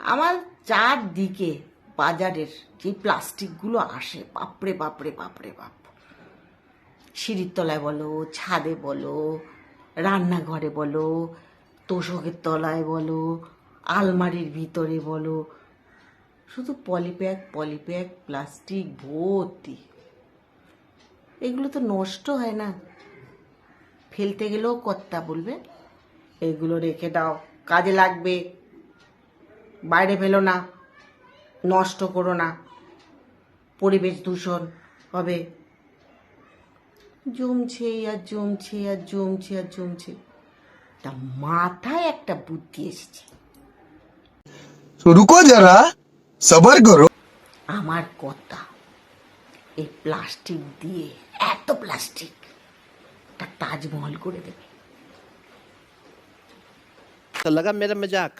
আমার চারদিকে বাজারের যে প্লাস্টিকগুলো আসে, বাপরে বাপরে বাপরে বাপ। সিঁড়ির তলায় বলো, ছাদে বলো, রান্নাঘরে বলো, তোশকের তলায় বলো, আলমারির ভিতরে বলো, শুধু পলিপ্যাক পলিপ্যাক প্লাস্টিক ভর্তি। এগুলো তো নষ্ট হয় না, ফেলতে গেলেও কর্তা বলবে এগুলো রেখে দাও, কাজে লাগবে, বাইরে ফেলো না, নষ্ট করো না, পরিবেশ দূষণ হবে। জমছে আর জমছে আর জমছে আর জমছে। তা মাথায় একটা বুদ্ধি এসেছে। रुको जरा सबर करो। আমার কথা, এই প্লাস্টিক দিয়ে, এত প্লাস্টিক, একটা তাজমহল করে দেবে। तो लगा मेरा मजाक।